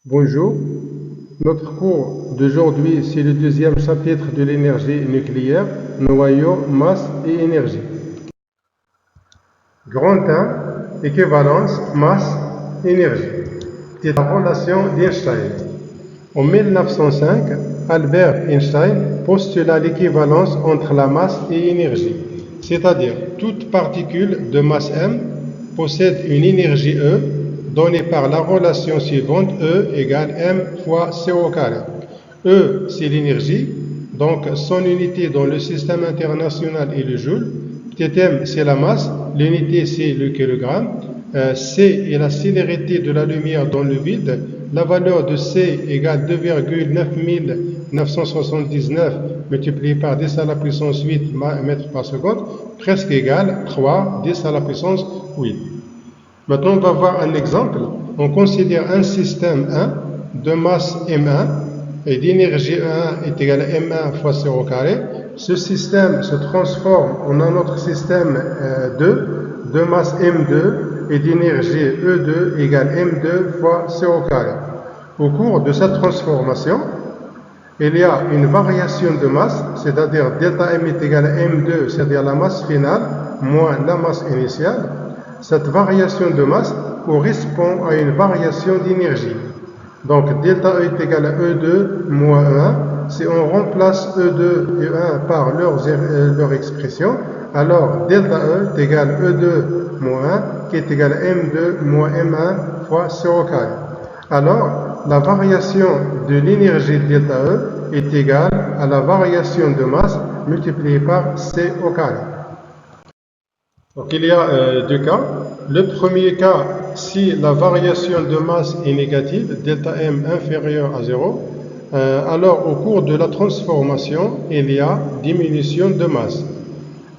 Bonjour, notre cours d'aujourd'hui c'est le deuxième chapitre de l'énergie nucléaire, noyau, masse et énergie. Grand 1, équivalence, masse, énergie. C'est la relation d'Einstein. En 1905, Albert Einstein postula l'équivalence entre la masse et l'énergie, c'est-à-dire toute particule de masse m possède une énergie E donnée par la relation suivante E égale m fois c au carré. E, c'est l'énergie, donc son unité dans le système international est le joule. Petit m, c'est la masse, l'unité c'est le kilogramme. C est la célérité de la lumière dans le vide. La valeur de C égale 2,9979 multiplié par 10 à la puissance 8 mètres par seconde, presque égale 3 10 à la puissance 8. Maintenant, on va voir un exemple. On considère un système 1 de masse M1 et d'énergie E1 est égal à M1 fois C au carré. Ce système se transforme en un autre système 2 de masse M2 et d'énergie E2 égale M2 fois C au carré. Au cours de cette transformation, il y a une variation de masse, c'est-à-dire delta M est égal à M2, c'est-à-dire la masse finale, moins la masse initiale. Cette variation de masse correspond à une variation d'énergie. Donc, delta E est égal à E2 moins E1. Si on remplace E2 et E1 par leur expression, alors delta E est égal à E2 moins 1, qui est égal à M2 moins M1 fois C au carré. Alors, la variation de l'énergie delta E est égale à la variation de masse multipliée par C au carré. Donc, il y a deux cas. Le premier cas, si la variation de masse est négative, delta M inférieur à 0, alors au cours de la transformation, il y a diminution de masse.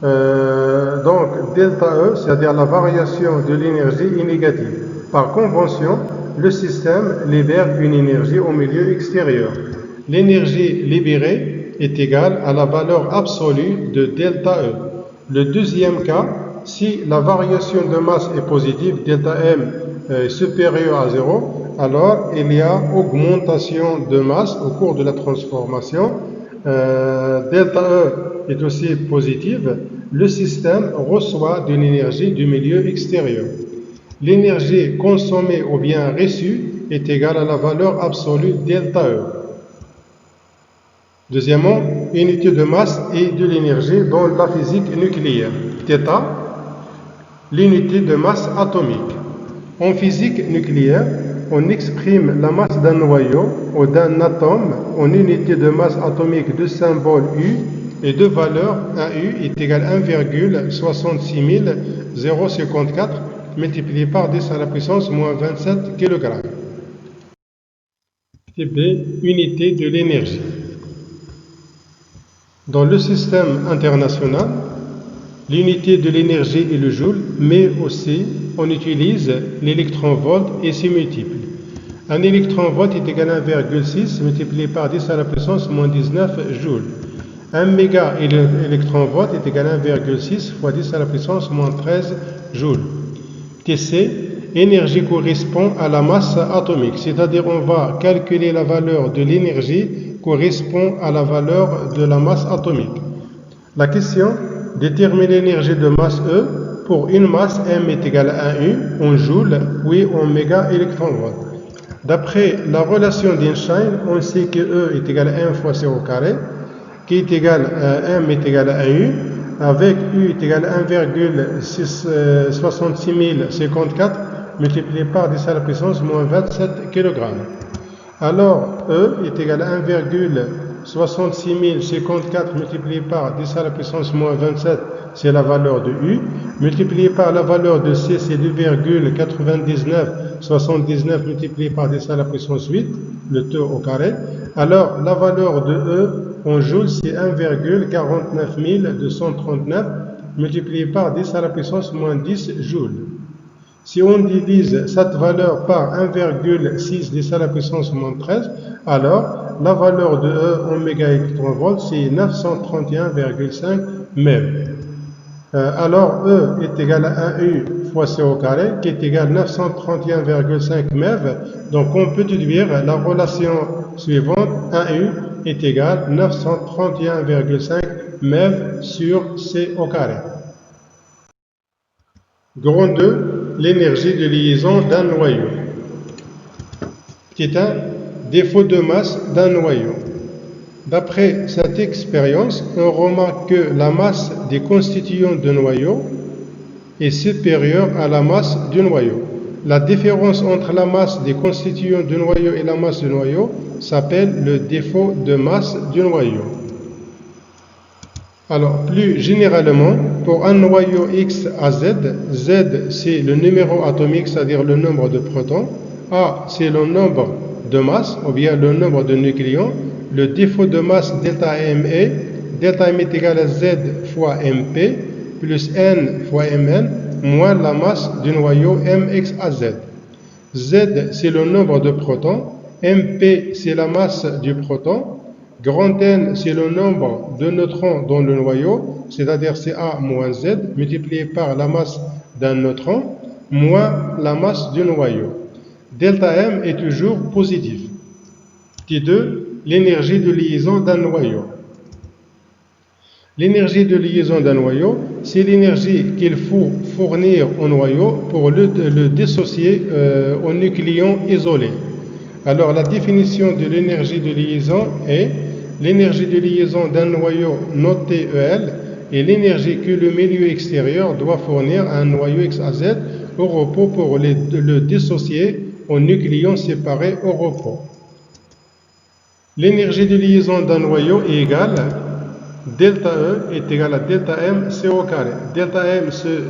Donc, delta E, c'est-à-dire la variation de l'énergie, est négative. Par convention, le système libère une énergie au milieu extérieur. L'énergie libérée est égale à la valeur absolue de delta E. Le deuxième cas, si la variation de masse est positive, delta M est supérieur à 0, alors il y a augmentation de masse au cours de la transformation. Delta E est aussi positive. Le système reçoit de l'énergie du milieu extérieur. L'énergie consommée ou bien reçue est égale à la valeur absolue delta E. Deuxièmement, unité de masse et de l'énergie dans la physique nucléaire. Θ, l'unité de masse atomique. En physique nucléaire, on exprime la masse d'un noyau ou d'un atome en unité de masse atomique de symbole U et de valeur 1U est égal à 1,66054 multiplié par 10 à la puissance moins 27 kg. Type B, unité de l'énergie. Dans le système international, l'unité de l'énergie est le joule, mais aussi on utilise l'électron-volt et ses multiples. Un électron-volt est égal à 1,6 multiplié par 10 à la puissance moins 19 joules. Un méga électron-volt est égal à 1,6 fois 10 à la puissance moins 13 joules. TC, énergie correspond à la masse atomique, c'est-à-dire on va calculer la valeur de l'énergie correspond à la valeur de la masse atomique. La question, détermine l'énergie de masse E pour une masse M est égale à 1U en joules, puis en méga électron-volt. D'après la relation d'Einstein, on sait que E est égal à 1 fois C au carré, qui est égal à M est égal à 1U, avec U est égal à 1,66054 multiplié par 10 à la puissance moins 27 kg. Alors, E est égal à 1,66054 multiplié par 10 à la puissance moins 27, c'est la valeur de U, multiplié par la valeur de C, c'est 2,9979 multiplié par 10 à la puissance 8, le taux au carré. Alors, la valeur de E en joules, c'est 1,49239 multiplié par 10 à la puissance moins 10 joules. Si on divise cette valeur par 1,6 10 à la puissance moins 13, alors la valeur de E en méga électron-volt, c'est 931,5 MeV. Alors E est égal à 1U fois C au carré, qui est égal à 931,5 MeV. Donc on peut déduire la relation suivante, 1U est égal à 931,5 MeV sur C au carré. Grand 2, l'énergie de liaison d'un noyau. Petit 1, défaut de masse d'un noyau. D'après cette expérience, on remarque que la masse des constituants de noyau est supérieure à la masse du noyau. La différence entre la masse des constituants du noyau et la masse du noyau s'appelle le défaut de masse du noyau. Alors, plus généralement, pour un noyau X à Z, Z c'est le numéro atomique, c'est-à-dire le nombre de protons, A c'est le nombre de masses, ou bien le nombre de nucléons. Le défaut de masse delta M est égal à Z fois MP, plus N fois Mn, moins la masse du noyau Mx à Z. Z c'est le nombre de protons, MP c'est la masse du proton, grand N, c'est le nombre de neutrons dans le noyau, c'est-à-dire c'est A moins Z, multiplié par la masse d'un neutron, moins la masse du noyau. Delta M est toujours positif. T2, l'énergie de liaison d'un noyau. L'énergie de liaison d'un noyau, c'est l'énergie qu'il faut fournir au noyau pour le dissocier au nucléon isolé. Alors, la définition de l'énergie de liaison est l'énergie de liaison d'un noyau noté EL est l'énergie que le milieu extérieur doit fournir à un noyau X à Z au repos pour le dissocier au nucléon séparé au repos. L'énergie de liaison d'un noyau est égale delta E est égal à delta M C au carré. Delta M c'est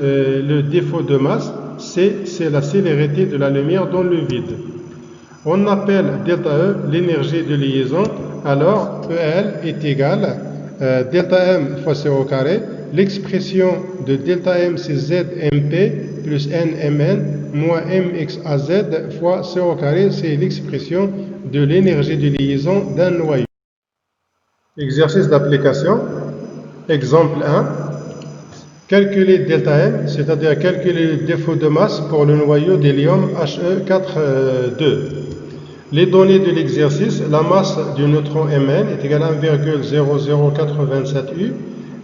le défaut de masse, C c'est la célérité de la lumière dans le vide. On appelle delta E l'énergie de liaison, alors EL est égal à delta M fois C au carré. L'expression de delta M c'est ZMP plus NMN moins MX à Z fois C au carré, c'est l'expression de l'énergie de liaison d'un noyau. Exercice d'application. Exemple 1. Calculer delta M, c'est-à-dire calculer le défaut de masse pour le noyau d'hélium He4-2. Les données de l'exercice, la masse du neutron Mn est égale à 1,0087 U,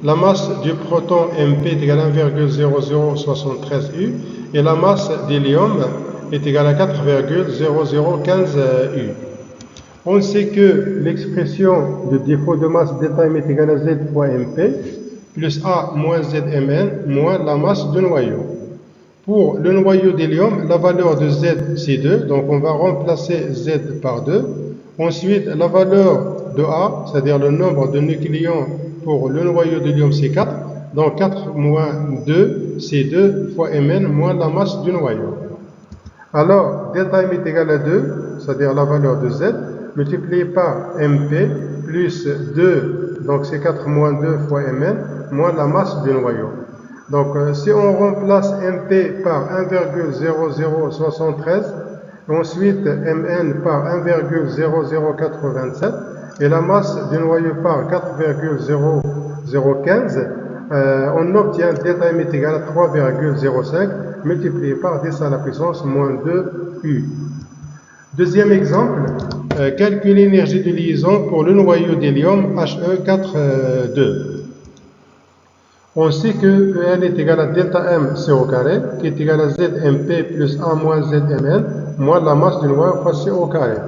la masse du proton Mp est égale à 1,0073 U, et la masse d'hélium est égale à 4,0015 U. On sait que l'expression de défaut de masse delta M est égale à Z fois Mp, plus A moins ZMN, moins la masse du noyau. Pour le noyau d'hélium, la valeur de Z c'est 2, donc on va remplacer Z par 2. Ensuite, la valeur de A, c'est-à-dire le nombre de nucléons pour le noyau d'hélium c'est 4, donc 4 moins 2 c'est 2 fois Mn moins la masse du noyau. Alors, delta M est égal à 2, c'est-à-dire la valeur de Z, multiplié par MP plus 2, donc c'est 4 moins 2 fois Mn, moins la masse du noyau. Donc si on remplace MP par 1,0073, ensuite Mn par 1,0087 et la masse du noyau par 4,0015, on obtient delta M est égal à 3,05 multiplié par 10 à la puissance moins 2 U. Deuxième exemple, calculer l'énergie de liaison pour le noyau d'hélium He4-2. On sait que EL est égal à delta M C au carré, qui est égal à ZMP plus A moins ZMN, moins la masse du noyau fois C au carré.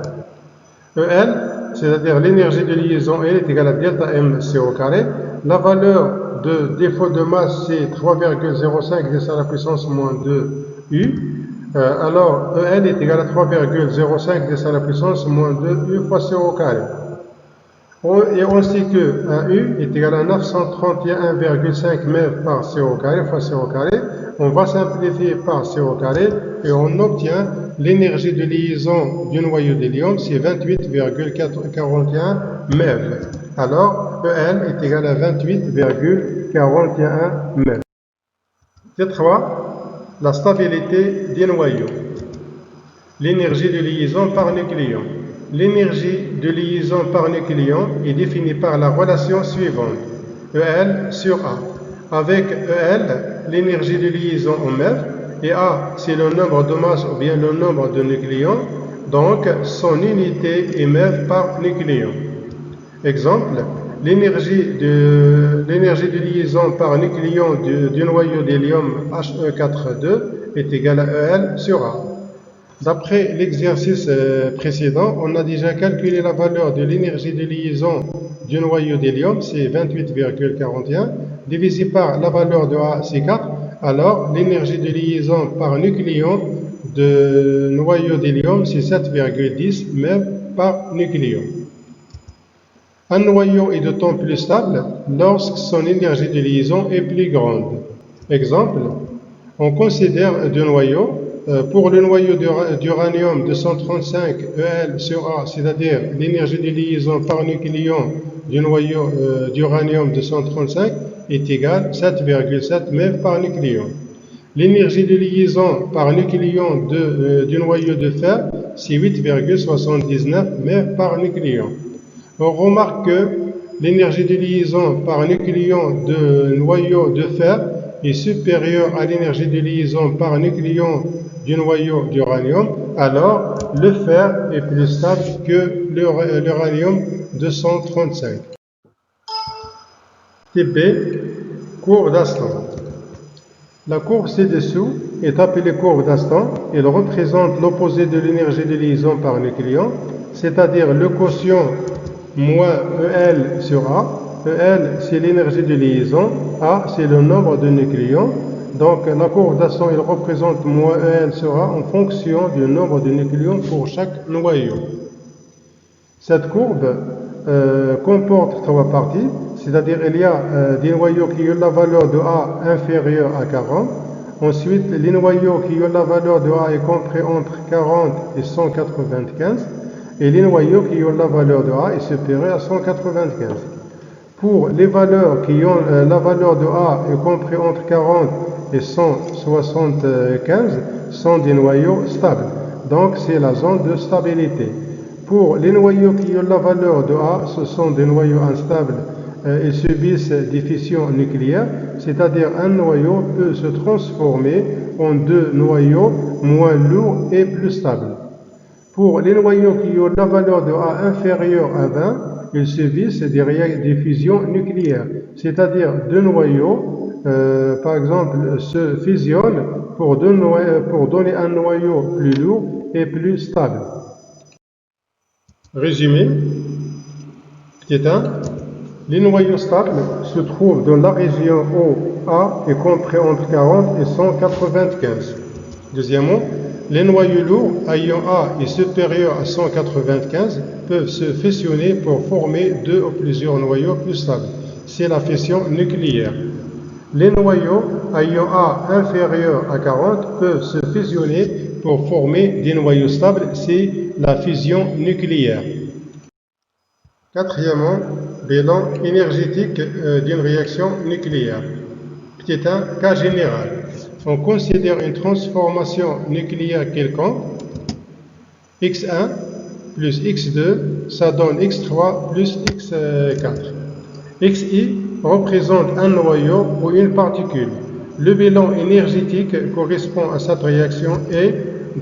EL, c'est-à-dire l'énergie de liaison, elle est égale à delta M C au carré. La valeur de défaut de masse, c'est 3,05 10 à la puissance moins 2 U. Alors, EL est égal à 3,05 10 à la puissance moins 2 U fois C au carré. Et on sait que un U est égal à 931,5 MeV par C au carré fois C au carré. On va simplifier par C au carré et on obtient l'énergie de liaison du noyau d'hélium, c'est 28,41 MeV. Alors, EL est égal à 28,41 MeV. T3, la stabilité des noyaux. L'énergie de liaison par nucléon. L'énergie de liaison par nucléon est définie par la relation suivante, EL sur A. avec EL, l'énergie de liaison en MeV, et A, c'est le nombre de masses ou bien le nombre de nucléons, donc son unité est MeV par nucléon. Exemple, l'énergie de liaison par nucléon du noyau d'hélium He42 est égale à EL sur A. D'après l'exercice précédent, on a déjà calculé la valeur de l'énergie de liaison du noyau d'hélium, c'est 28,41, divisé par la valeur de A, c'est 4. Alors, l'énergie de liaison par nucléon de noyau d'hélium, c'est 7,10 MeV par nucléon. Un noyau est d'autant plus stable lorsque son énergie de liaison est plus grande. Exemple, on considère deux noyaux. Pour le noyau d'uranium 235 EL sur A, c'est-à-dire l'énergie de liaison par nucléon du noyau d'uranium 235 est égale à 7,7 MeV par nucléon. L'énergie de liaison par nucléon du noyau de fer, c'est 8,79 MeV par nucléon. On remarque que l'énergie de liaison par nucléon de noyau de fer est supérieure à l'énergie de liaison par nucléon du noyau d'uranium, alors le fer est plus stable que l'uranium 235. Type B, courbe d'instant. La courbe ci-dessous est appelée courbe d'instant. Elle représente l'opposé de l'énergie de liaison par nucléon, c'est-à-dire le quotient moins EL sur A. EL, c'est l'énergie de liaison. A, c'est le nombre de nucléons. Donc, la courbe d'instant, elle représente moins EL sur A en fonction du nombre de nucléons pour chaque noyau. Cette courbe comporte trois parties, c'est-à-dire il y a des noyaux qui ont la valeur de A inférieure à 40. Ensuite, les noyaux qui ont la valeur de A est compris entre 40 et 195. Et les noyaux qui ont la valeur de A est supérieure à 195. Pour les valeurs qui ont la valeur de A est compris entre 40 et 175 sont des noyaux stables. Donc, c'est la zone de stabilité. Pour les noyaux qui ont la valeur de A, ce sont des noyaux instables et subissent des fissions nucléaires, c'est-à-dire un noyau peut se transformer en deux noyaux moins lourds et plus stables. Pour les noyaux qui ont la valeur de A inférieure à 20, ils subissent des fusions nucléaires, c'est-à-dire deux noyaux, par exemple, se fusionnent pour donner un noyau plus lourd et plus stable. Résumé. Petit 1. Les noyaux stables se trouvent dans la région OA et compris entre 40 et 195. Deuxièmement, les noyaux lourds ayant A est supérieur à 195 peuvent se fusionner pour former deux ou plusieurs noyaux plus stables. C'est la fission nucléaire. Les noyaux ayant A inférieur à 40 peuvent se fusionner pour former des noyaux stables. C'est la fusion nucléaire. Quatrièmement, bilan énergétique d'une réaction nucléaire. Petit 1, cas général. On considère une transformation nucléaire quelconque. X1 plus X2, ça donne X3 plus X4. Xi représente un noyau ou une particule. Le bilan énergétique correspond à cette réaction et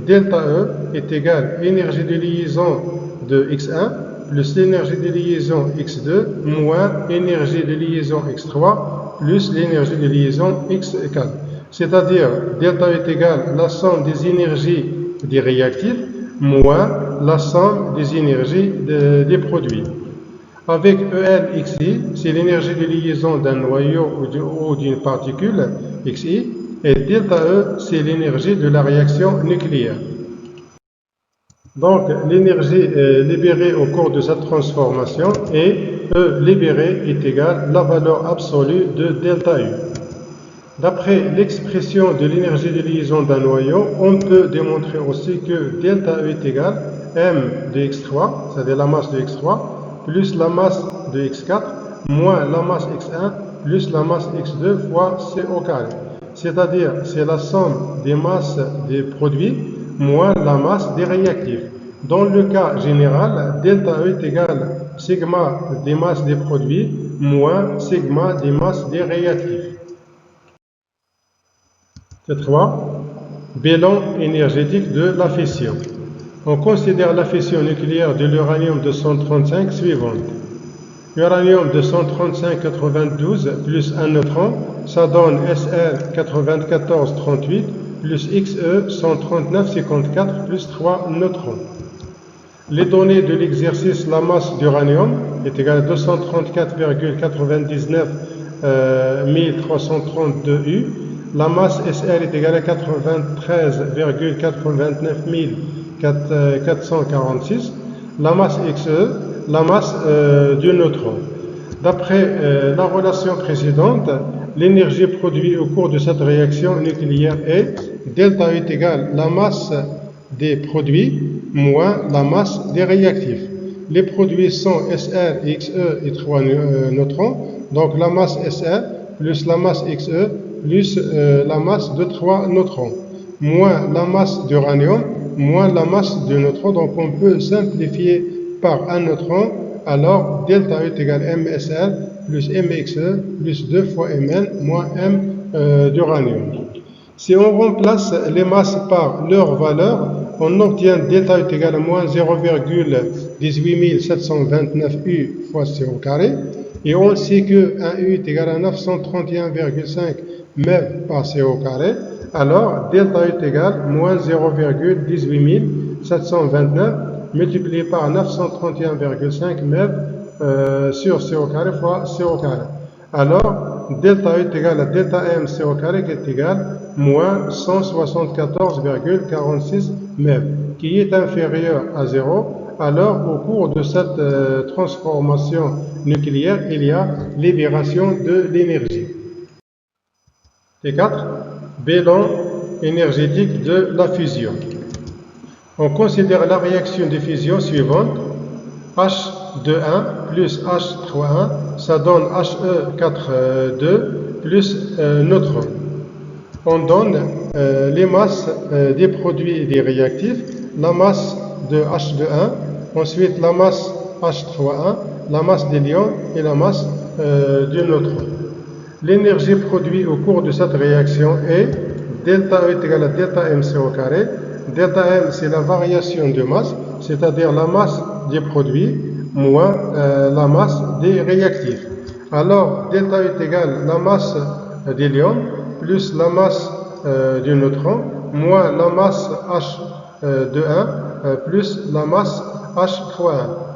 delta E est égal à l'énergie de liaison de X1 plus l'énergie de liaison X2 moins l'énergie de liaison X3 plus l'énergie de liaison X4. C'est-à-dire, delta est égal à la somme des énergies des réactifs moins la somme des énergies des produits. Avec ELXI, c'est l'énergie de liaison d'un noyau ou d'une particule, XI, et delta E, c'est l'énergie de la réaction nucléaire. Donc, l'énergie libérée au cours de cette transformation et E libérée est égale à la valeur absolue de delta U. D'après l'expression de l'énergie de liaison d'un noyau, on peut démontrer aussi que delta E est égal à M de X3, c'est-à-dire la masse de X3, plus la masse de X4, moins la masse X1, plus la masse X2 fois C au carré. C'est-à-dire, c'est la somme des masses des produits moins la masse des réactifs. Dans le cas général, delta E est égal à sigma des masses des produits moins sigma des masses des réactifs. 3. Bilan énergétique de la fission. On considère la fission nucléaire de l'uranium-235 suivante. Uranium-235-92 plus un neutron, ça donne Sr94-38 plus Xe139-54 plus 3 neutrons. Les données de l'exercice, la masse d'uranium est égale à 234,99 1332 U. La masse SR est égale à 93,89 446. La masse XE, la masse du neutron. D'après la relation précédente, l'énergie produite au cours de cette réaction nucléaire est delta est égale la masse des produits moins la masse des réactifs. Les produits sont SR, XE et 3 neutrons, donc la masse SR plus la masse XE plus la masse de 3 neutrons, moins la masse d'uranium, moins la masse de neutrons. Donc on peut simplifier par un neutron, alors delta est égal MSR plus MXE plus 2 fois Mn moins M d'uranium. Si on remplace les masses par leur valeur, on obtient delta est égal à moins 0,18729 U fois C au carré. Et on sait que 1 U est égal à 931,5 MeV par C au carré. Alors, delta est égal à moins 0,18729 multiplié par 931,5 MeV sur C au carré fois C au carré. Alors, delta est égal à delta M C au carré qui est égal à moins 174,46 MeV, qui est inférieur à 0. Alors, au cours de cette transformation nucléaire, il y a libération de l'énergie. T4. Bilan énergétique de la fusion. On considère la réaction de fusion suivante. H21 plus H31, ça donne He42 plus neutron. On donne les masses des produits et des réactifs, la masse de H21, ensuite la masse H31, la masse des ions et la masse du neutron. L'énergie produite au cours de cette réaction est delta est égal à delta MC au carré. Delta M, c'est la variation de masse, c'est-à-dire la masse des produits moins la masse des réactifs. Alors, delta est égal à la masse des ions plus la masse du neutron moins la masse H21 plus la masse H31.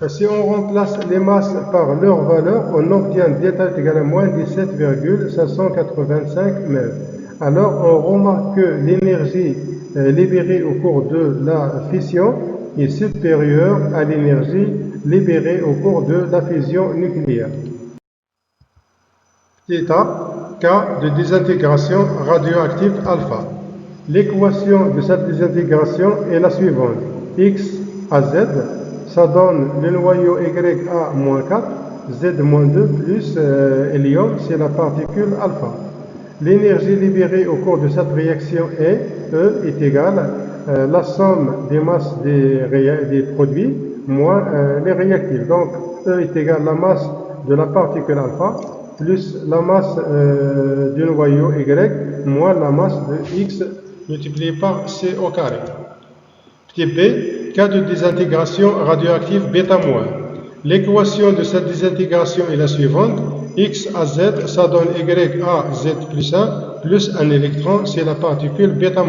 Si on remplace les masses par leur valeur, on obtient delta est égal à moins 17,585 MeV. Alors, on remarque que l'énergie libérée au cours de la fission est supérieure à l'énergie libérée au cours de la fusion nucléaire. Petit a, cas de désintégration radioactive alpha. L'équation de cette désintégration est la suivante. X à Z, ça donne le noyau YA-4, Z-2 plus hélium, c'est la particule alpha. L'énergie libérée au cours de cette réaction est égale à la somme des masses des produits moins les réactifs. Donc, E est égal à la masse de la particule alpha plus la masse du noyau Y moins la masse de X multiplié par C au carré. Petit b, cas de désintégration radioactive bêta-. L'équation de cette désintégration est la suivante. X à Z, ça donne Y à Z plus 1 plus un électron, c'est la particule bêta-.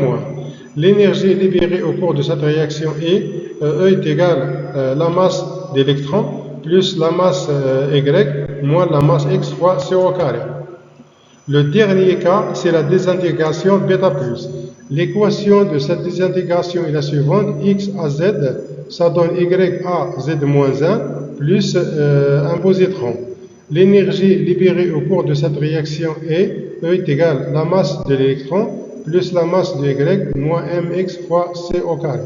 L'énergie libérée au cours de cette réaction est E est égal à la masse d'électrons plus la masse Y moins la masse X fois C au carré. Le dernier cas, c'est la désintégration bêta+. L'équation de cette désintégration est la suivante. X à Z, ça donne Y à Z-1 plus un positron. L'énergie libérée au cours de cette réaction est E est égal à la masse de l'électron plus la masse de Y moins mx fois C au carré.